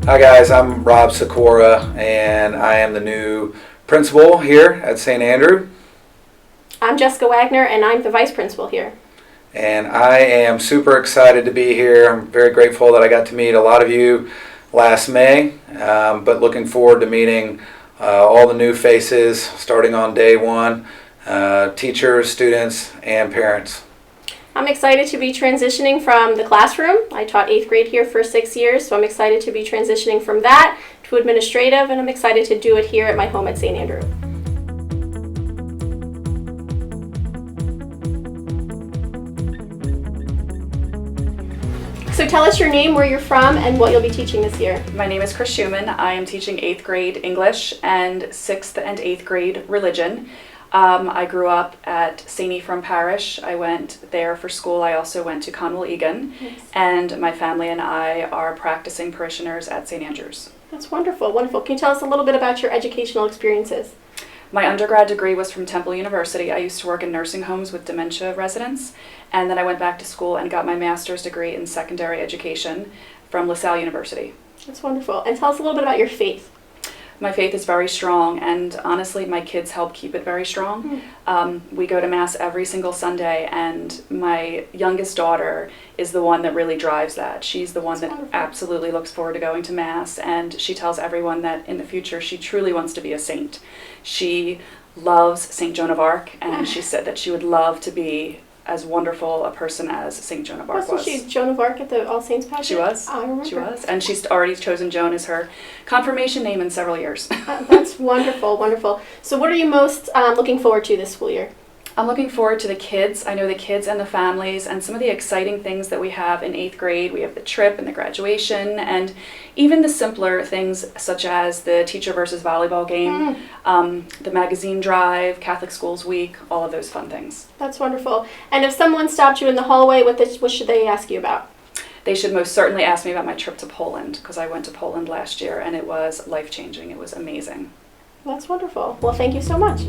Hi guys, I'm Rob Sikora and I am the new principal here at St. Andrew. I'm Jessica Wagner and I'm the vice principal here. And I am super excited to be here. I'm very grateful that I got to meet a lot of you last May, but looking forward to meeting all the new faces starting on day one, teachers, students, and parents. I'm excited to be transitioning from the classroom. I taught 8th grade here for 6 years, so I'm excited to be transitioning from that to administrative, and I'm excited to do it here at my home at St. Andrew. So tell us your name, where you're from, and what you'll be teaching this year. My name is Chris Schumann. I am teaching 8th grade English and 6th and 8th grade religion. I grew up at St. Ephraim Parish. I went there for school. I also went to Conwell Egan. Nice. And my family and I are practicing parishioners at St. Andrews. That's wonderful, wonderful. Can you tell us a little bit about your educational experiences? My undergrad degree was from Temple University. I used to work in nursing homes with dementia residents. And then I went back to school and got my master's degree in secondary education from LaSalle University. That's wonderful. And tell us a little bit about your faith. My faith is very strong, and honestly, my kids help keep it very strong. We go to Mass every single Sunday, and my youngest daughter is the one that really drives that. She's the one that absolutely looks forward to going to Mass, and she tells everyone that in the future she truly wants to be a saint. She loves St. Joan of Arc, and she said that she would love to be as wonderful a person as St. Joan of Arc was. Wasn't she Joan of Arc at the All Saints Pageant? She was. I remember. She was. And she's already chosen Joan as her confirmation name in several years. That's wonderful, wonderful. So what are you most looking forward to this school year? I'm looking forward to the kids. I know the kids and the families and some of the exciting things that we have in 8th grade. We have the trip and the graduation and even the simpler things such as the teacher versus volleyball game, the magazine drive, Catholic Schools Week, all of those fun things. That's wonderful. And if someone stopped you in the hallway, what should they ask you about? They should most certainly ask me about my trip to Poland because I went to Poland last year and it was life-changing. It was amazing. That's wonderful. Well, thank you so much.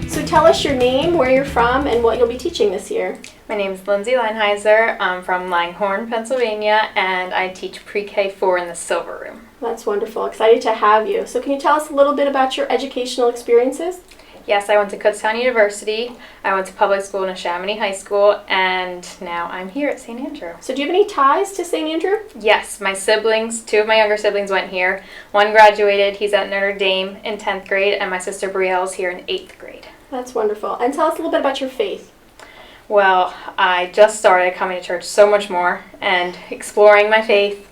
So tell us your name, where you're from, and what you'll be teaching this year. My name is Lindsay Leinheiser. I'm from Langhorne, Pennsylvania, and I teach pre-K 4 in the Silver Room. That's wonderful. Excited to have you. So can you tell us a little bit about your educational experiences? Yes, I went to Kutztown University. I went to public school in Chamonix High School, and now I'm here at St. Andrew. So do you have any ties to St. Andrew? Yes, my siblings, 2 of my younger siblings went here. One graduated, he's at Notre Dame in 10th grade, and my sister Brielle's here in 8th grade. That's wonderful. And tell us a little bit about your faith. Well, I just started coming to church so much more and exploring my faith,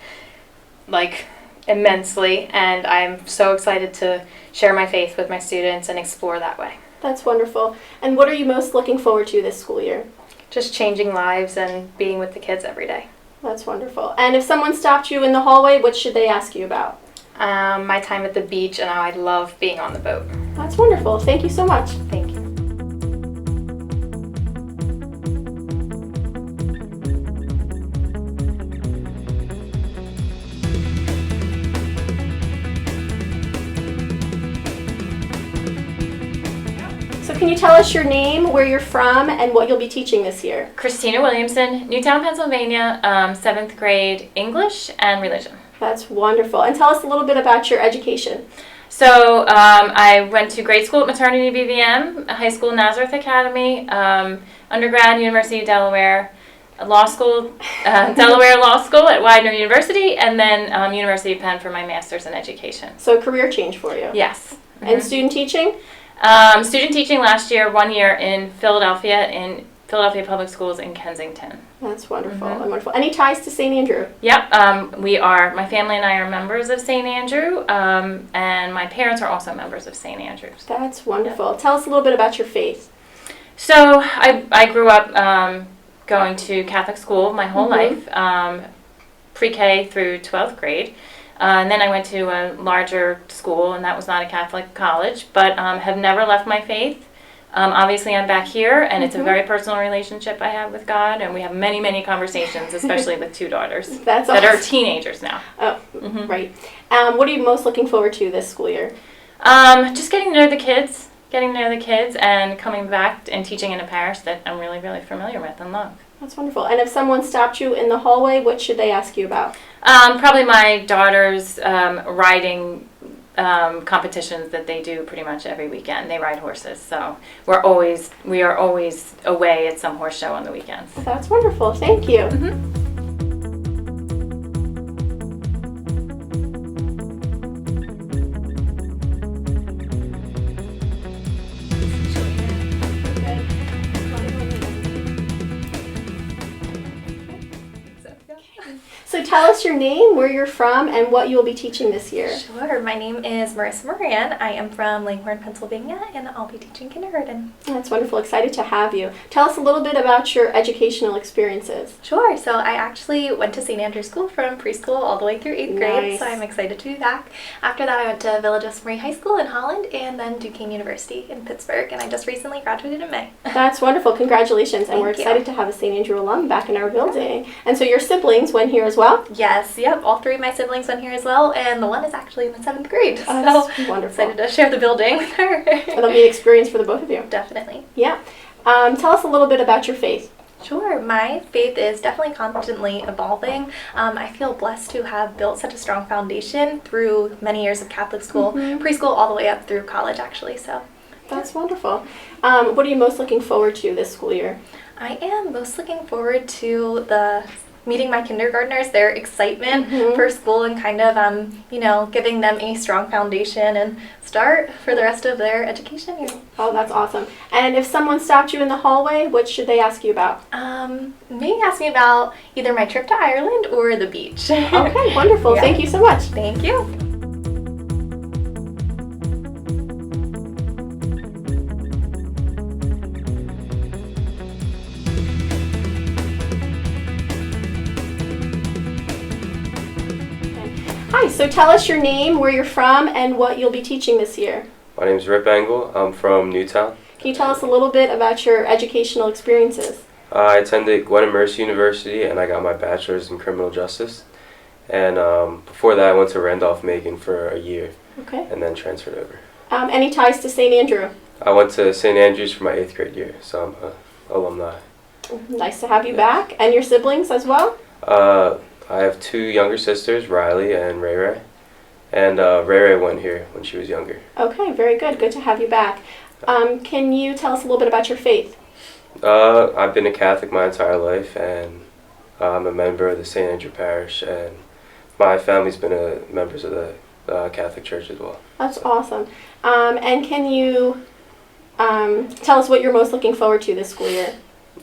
immensely, and I'm so excited to share my faith with my students and explore that way. That's wonderful. And what are you most looking forward to this school year? Just changing lives and being with the kids every day. That's wonderful. And if someone stopped you in the hallway, what should they ask you about? My time at the beach and how I love being on the boat. That's wonderful. Thank you so much. Thank you. So can you tell us your name, where you're from, and what you'll be teaching this year? Christina Williamson, Newtown, Pennsylvania, 7th grade English and religion. That's wonderful. And tell us a little bit about your education. So I went to grade school at Maternity BVM, high school Nazareth Academy, undergrad University of Delaware, law school, Delaware Law School at Widener University, and then University of Penn for my master's in education. So a career change for you. Yes. And student teaching? Student teaching last year, 1 year in Philadelphia Public Schools in Kensington. That's wonderful. Wonderful. Any ties to St. Andrew? Yep, my family and I are members of St. Andrew, and my parents are also members of St. Andrews. That's wonderful. Tell us a little bit about your faith. So I grew up going to Catholic school my whole life, pre-K through 12th grade. And then I went to a larger school, and that was not a Catholic college, but have never left my faith. Obviously, I'm back here, and it's a very personal relationship I have with God, and we have many, many conversations, especially with 2 daughters That's that are awesome. teenagers now. Oh, right. What are you most looking forward to this school year? Just getting to know the kids, and coming back and teaching in a parish that I'm really, really familiar with and love. That's wonderful. And if someone stopped you in the hallway, what should they ask you about? Probably my daughter's riding competitions that they do pretty much every weekend. They ride horses, so we are always away at some horse show on the weekends. That's wonderful. Thank you. So tell us your name, where you're from, and what you'll be teaching this year. Sure. My name is Marissa Moran. I am from Langhorne, Pennsylvania, and I'll be teaching kindergarten. That's wonderful. Excited to have you. Tell us a little bit about your educational experiences. Sure. So I actually went to St. Andrew's School from preschool all the way through 8th grade, Nice. so I'm excited to be back. After that, I went to Villa Joseph Marie High School in Holland and then Duquesne University in Pittsburgh, and I just recently graduated in May. That's wonderful. Congratulations. And we're Thank you. excited to have a St. Andrew alum back in our building. And so your siblings went here as well? Yes, yep, all 3 of my siblings went here as well, and the one is actually in the 7th grade, Oh, that's so wonderful. excited to share the building with her. It'll be an experience for the both of you. Definitely. Yeah. Tell us a little bit about your faith. Sure. My faith is definitely constantly evolving. I feel blessed to have built such a strong foundation through many years of Catholic school, preschool, all the way up through college, actually. So That's wonderful. What are you most looking forward to this school year? I am most looking forward to meeting my kindergartners, their excitement for school, and kind of, giving them a strong foundation and start for the rest of their education year. Oh, that's awesome. And if someone stopped you in the hallway, what should they ask you about? Maybe ask me about either my trip to Ireland or the beach. Okay, wonderful. Yeah. Thank you so much. Thank you. Hi, so tell us your name, where you're from, and what you'll be teaching this year. My name is Rip Engel. I'm from Newtown. Can you tell us a little bit about your educational experiences? I attended Gwen Mercy University and I got my bachelor's in criminal justice. And before that, I went to Randolph-Macon for a year Okay. and then transferred over. Any ties to St. Andrew? I went to St. Andrews for my 8th grade year, so I'm an alumni. Nice to have you back. And your siblings as well? I have 2 younger sisters, Riley and Ray Ray. And Ray Ray went here when she was younger. Okay, very good. Good to have you back. Can you tell us a little bit about your faith? I've been a Catholic my entire life, and I'm a member of the St. Andrew Parish, and my family's been members of the Catholic Church as well. That's awesome. And can you tell us what you're most looking forward to this school year?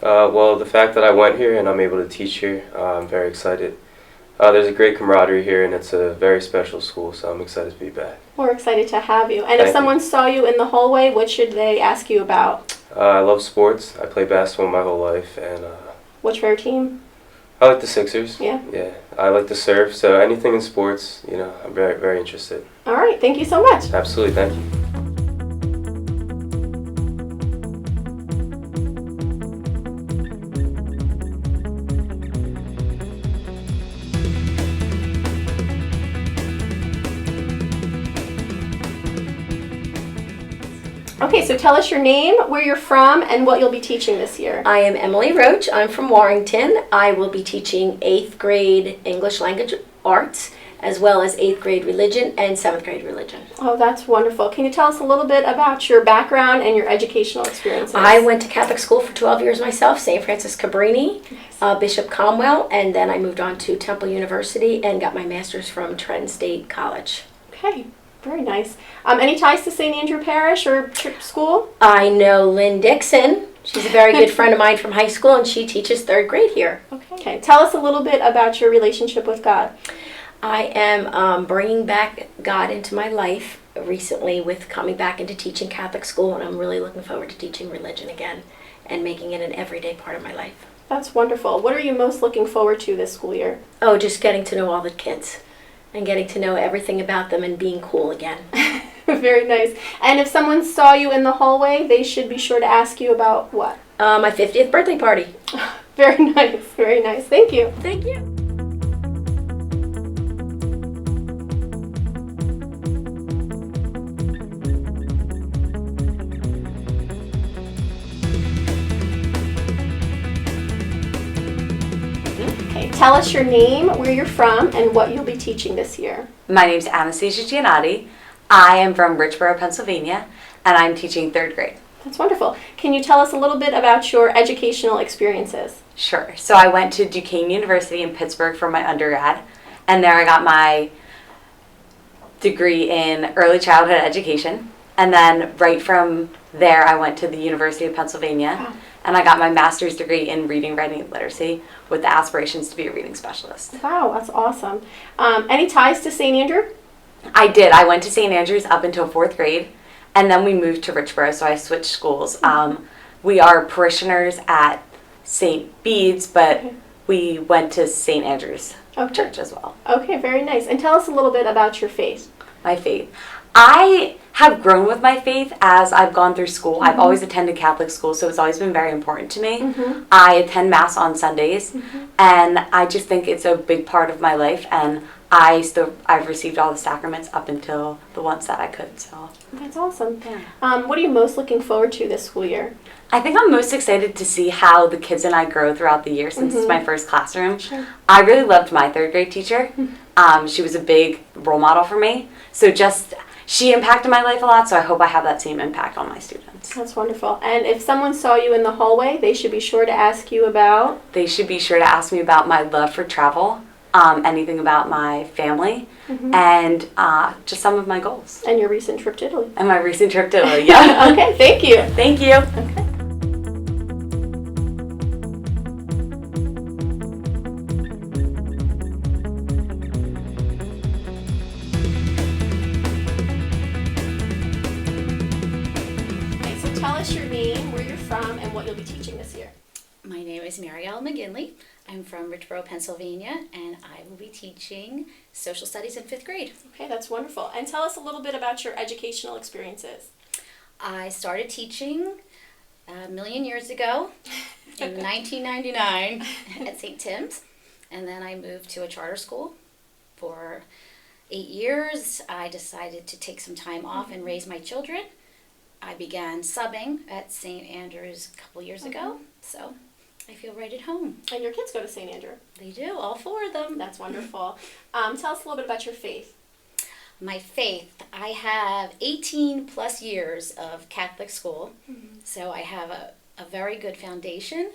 Well, the fact that I went here and I'm able to teach here, I'm very excited. There's a great camaraderie here, and it's a very special school, so I'm excited to be back. We're excited to have you. And Thank if you. someone saw you in the hallway, what should they ask you about? I love sports. I played basketball my whole life, and What's your team? I like the Sixers. Yeah. Yeah, I like to surf, so anything in sports, I'm very, very interested. All right. Thank you so much. Absolutely, thank you. Okay, so tell us your name, where you're from, and what you'll be teaching this year. I am Emily Roach. I'm from Warrington. I will be teaching 8th grade English language arts, as well as 8th grade religion and 7th grade religion. Oh, that's wonderful. Can you tell us a little bit about your background and your educational experiences? I went to Catholic school for 12 years myself, St. Francis Cabrini, Bishop Comwell, and then I moved on to Temple University and got my master's from Trenton State College. Okay, very nice. Any ties to St. Andrew Parish or school? I know Lynn Dixon. She's a very good friend of mine from high school, and she teaches 3rd grade here. Okay, tell us a little bit about your relationship with God. I am bringing back God into my life recently with coming back into teaching Catholic school, and I'm really looking forward to teaching religion again and making it an everyday part of my life. That's wonderful. What are you most looking forward to this school year? Oh, just getting to know all the kids and getting to know everything about them and being cool again. Very nice. And if someone saw you in the hallway, they should be sure to ask you about what? My 50th birthday party. Very nice, very nice. Thank you. Thank you. Okay, tell us your name, where you're from, and what you'll be teaching this year. My name's Anastasia Giannotti. I am from Richboro, Pennsylvania, and I'm teaching 3rd grade. That's wonderful. Can you tell us a little bit about your educational experiences? Sure. So I went to Duquesne University in Pittsburgh for my undergrad, and there I got my degree in early childhood education. And then right from there, I went to the University of Pennsylvania, Wow. and I got my master's degree in reading, writing, and literacy with the aspirations to be a reading specialist. Wow, that's awesome. Any ties to St. Andrew? I did. I went to St. Andrews up until 4th grade, and then we moved to Richboro, so I switched schools. We are parishioners at St. Bede's, but we went to St. Andrews Okay. Church as well. Okay, very nice. And tell us a little bit about your faith. My faith. I have grown with my faith as I've gone through school. I've always attended Catholic school, so it's always been very important to me. I attend Mass on Sundays, and I just think it's a big part of my life, and I've received all the sacraments up until the ones that I could. So That's awesome. Yeah. What are you most looking forward to this school year? I think I'm most excited to see how the kids and I grow throughout the year since it's my first classroom. Sure. I really loved my 3rd grade teacher. She was a big role model for me. So she impacted my life a lot, so I hope I have that same impact on my students. That's wonderful. And if someone saw you in the hallway, they should be sure to ask you about... They should be sure to ask me about my love for travel, anything about my family, and just some of my goals. And your recent trip to Italy. And my recent trip to Italy. Yeah. Okay, thank you. Thank you. Okay. Okay, so tell us your name, where you're from, and what you'll be teaching this year. My name is Marielle McGinley. I'm from Richboro, Pennsylvania, and I will be teaching social studies in 5th grade. Okay, that's wonderful. And tell us a little bit about your educational experiences. I started teaching a million years ago in 1999 at St. Tim's, and then I moved to a charter school for 8 years. I decided to take some time off and raise my children. I began subbing at St. Andrews a couple years ago, so I feel right at home. And your kids go to St. Andrew. They do, all 4 of them. That's wonderful. Tell us a little bit about your faith. My faith, I have 18 plus years of Catholic school, so I have a very good foundation,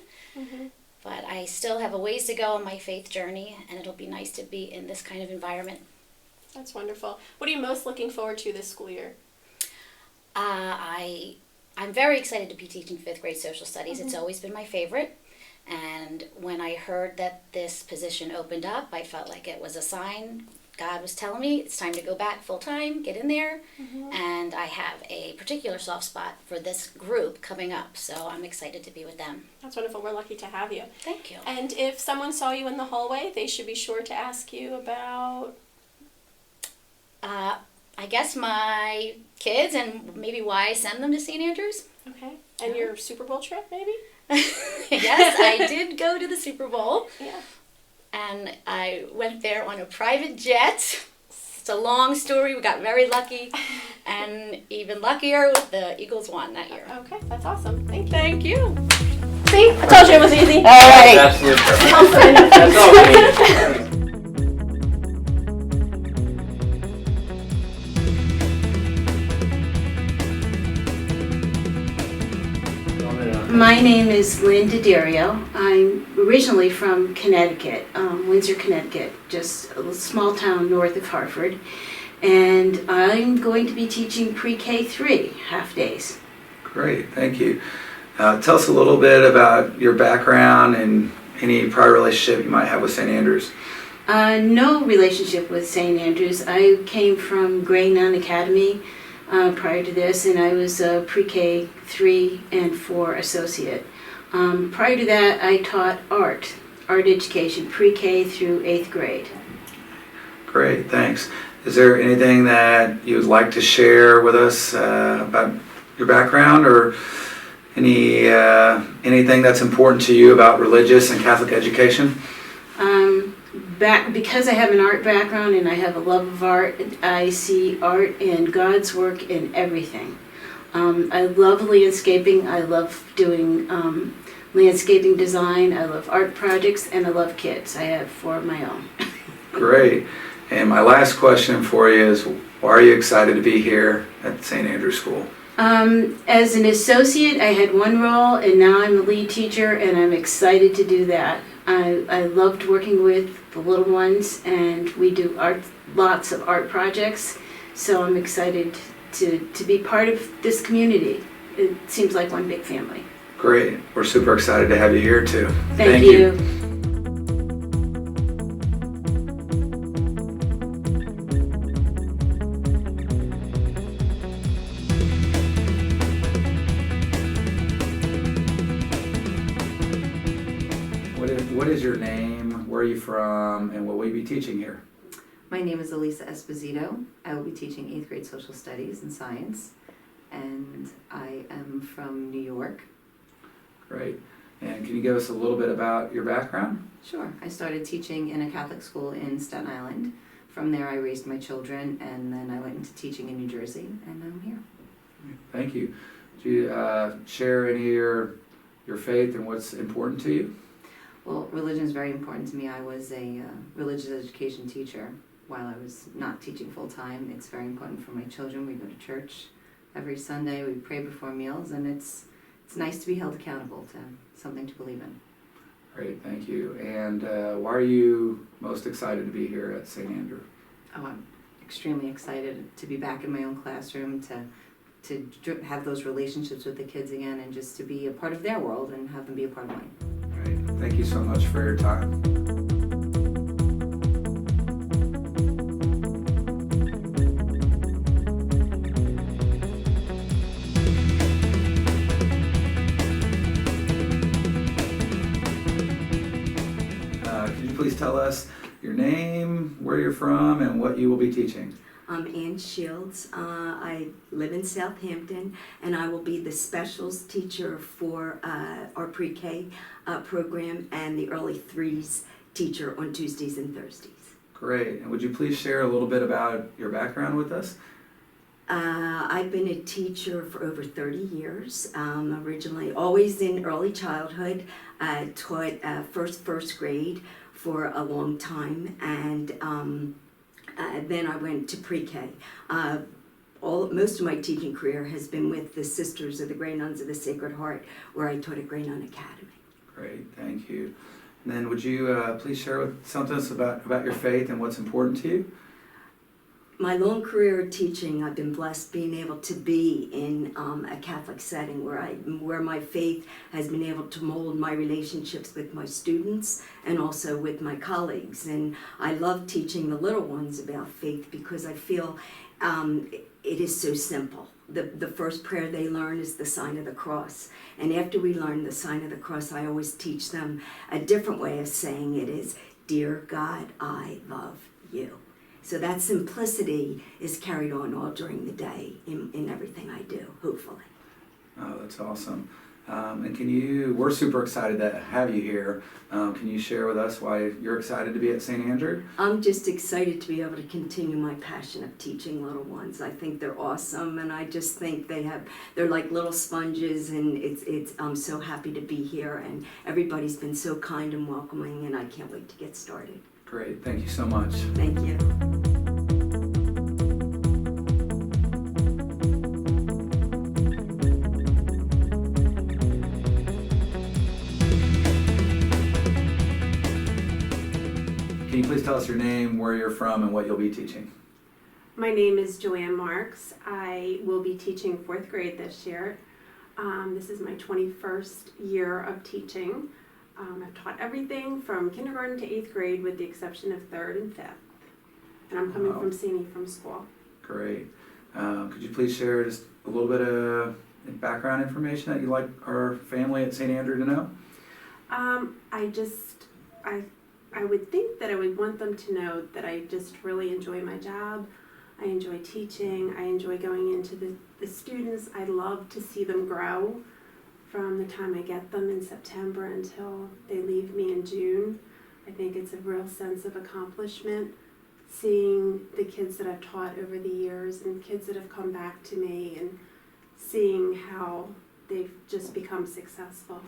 but I still have a ways to go on my faith journey, and it'll be nice to be in this kind of environment. That's wonderful. What are you most looking forward to this school year? I'm very excited to be teaching 5th grade social studies. It's always been my favorite, and when I heard that this position opened up, I felt like it was a sign. God was telling me it's time to go back full time, get in there, and I have a particular soft spot for this group coming up, so I'm excited to be with them. That's wonderful. We're lucky to have you. Thank you. And if someone saw you in the hallway, they should be sure to ask you about... I guess my kids and maybe why I send them to St. Andrews. Okay. And your Super Bowl trip, maybe? Yes, I did go to the Super Bowl. Yeah. And I went there on a private jet. It's a long story. We got very lucky. And even luckier, the Eagles won that year. Okay, that's awesome. Thank you. Thank you. See? I told you it was easy. All right. Absolutely perfect. That's all we need. My name is Linda Dario. I'm originally from Connecticut, Windsor, Connecticut, just a small town north of Hartford. And I'm going to be teaching pre-K 3 half days. Great, thank you. Tell us a little bit about your background and any prior relationship you might have with St. Andrews. No relationship with St. Andrews. I came from Grey Nun Academy prior to this, and I was a pre-K 3 and 4 associate. Prior to that, I taught art education, pre-K through 8th grade. Great, thanks. Is there anything that you would like to share with us about your background, or anything that's important to you about religious and Catholic education? Because I have an art background and I have a love of art, I see art and God's work in everything. I love landscaping. I love doing landscaping design. I love art projects, and I love kids. I have 4 of my own. Great. And my last question for you is, why are you excited to be here at St. Andrew's School? As an associate, I had 1 role, and now I'm the lead teacher, and I'm excited to do that. I loved working with the little ones, and we do lots of art projects, so I'm excited to be part of this community. It seems like one big family. Great. We're super excited to have you here too. Thank you. What is your name? Where are you from? And what will you be teaching here? My name is Elisa Esposito. I will be teaching 8th grade social studies and science, and I am from New York. Great. And can you give us a little bit about your background? Sure. I started teaching in a Catholic school in Staten Island. From there I raised my children, and then I went into teaching in New Jersey, and I'm here. Thank you. Do you share any of your faith and what's important to you? Well, religion is very important to me. I was a religious education teacher while I was not teaching full-time. It's very important for my children. We go to church every Sunday. We pray before meals, and it's nice to be held accountable to something to believe in. Great, thank you. And why are you most excited to be here at St. Andrew? Oh, I'm extremely excited to be back in my own classroom, to have those relationships with the kids again, and just to be a part of their world and have them be a part of mine. Great, thank you so much for your time. Could you please tell us your name, where you're from, and what you will be teaching? I'm Ann Shields. I live in Southampton, and I will be the specials teacher for our pre-K program and the early threes teacher on Tuesdays and Thursdays. Great. And would you please share a little bit about your background with us? I've been a teacher for over 30 years, originally always in early childhood. I taught first grade for a long time, and then I went to pre-K. Most of my teaching career has been with the Sisters of the Grey Nuns of the Sacred Heart, where I taught at Grey Nun Academy. Great, thank you. And then would you please share something about your faith and what's important to you? My long career of teaching, I've been blessed being able to be in a Catholic setting where my faith has been able to mold my relationships with my students and also with my colleagues. And I love teaching the little ones about faith because I feel it is so simple. The first prayer they learn is the sign of the cross. And after we learn the sign of the cross, I always teach them a different way of saying it is, "Dear God, I love you." So that simplicity is carried on all during the day in everything I do, hopefully. Oh, that's awesome. And we're super excited to have you here. Can you share with us why you're excited to be at St. Andrew? I'm just excited to be able to continue my passion of teaching little ones. I think they're awesome, and I just think they're like little sponges, and I'm so happy to be here, and everybody's been so kind and welcoming, and I can't wait to get started. Great, thank you so much. Thank you. Can you please tell us your name, where you're from, and what you'll be teaching? My name is Joanne Marks. I will be teaching 4th grade this year. This is my 21st year of teaching. I've taught everything from kindergarten to 8th grade with the exception of 3rd and 5th. And I'm coming from St. Ephraim's School. Great. Could you please share just a little bit of background information that you'd like our family at St. Andrew to know? I I would think that I would want them to know that I just really enjoy my job. I enjoy teaching. I enjoy going into the students. I love to see them grow from the time I get them in September until they leave me in June. I think it's a real sense of accomplishment seeing the kids that I've taught over the years and kids that have come back to me and seeing how they've just become successful.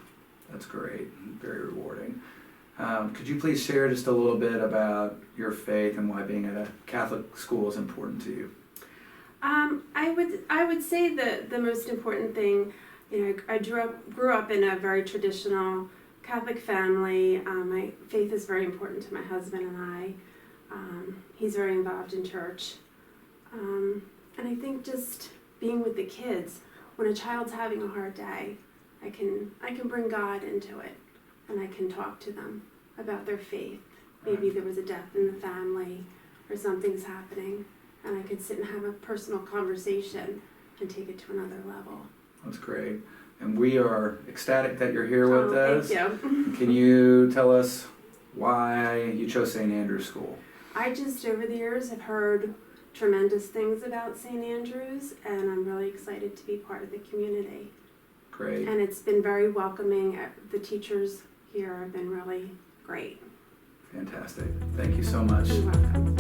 That's great, very rewarding. Could you please share just a little bit about your faith and why being at a Catholic school is important to you? I would say that the most important thing, I grew up in a very traditional Catholic family. My faith is very important to my husband and I. He's very involved in church. And I think just being with the kids, when a child's having a hard day, I can bring God into it, and I can talk to them about their faith. Maybe there was a death in the family or something's happening, and I could sit and have a personal conversation and take it to another level. That's great. And we are ecstatic that you're here with us. Thank you. Can you tell us why you chose St. Andrew's School? I just, over the years, have heard tremendous things about St. Andrews, and I'm really excited to be part of the community. Great. And it's been very welcoming. The teachers here have been really great. Fantastic. Thank you so much. You're welcome.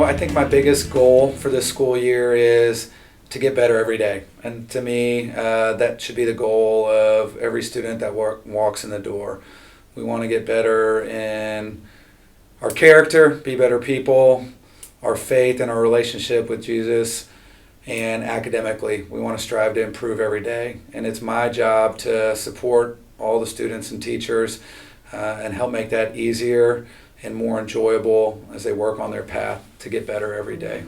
I think my biggest goal for this school year is to get better every day. And to me, that should be the goal of every student that walks in the door. We want to get better in our character, be better people, our faith and our relationship with Jesus, and academically. We want to strive to improve every day. And it's my job to support all the students and teachers and help make that easier and more enjoyable as they work on their path to get better every day.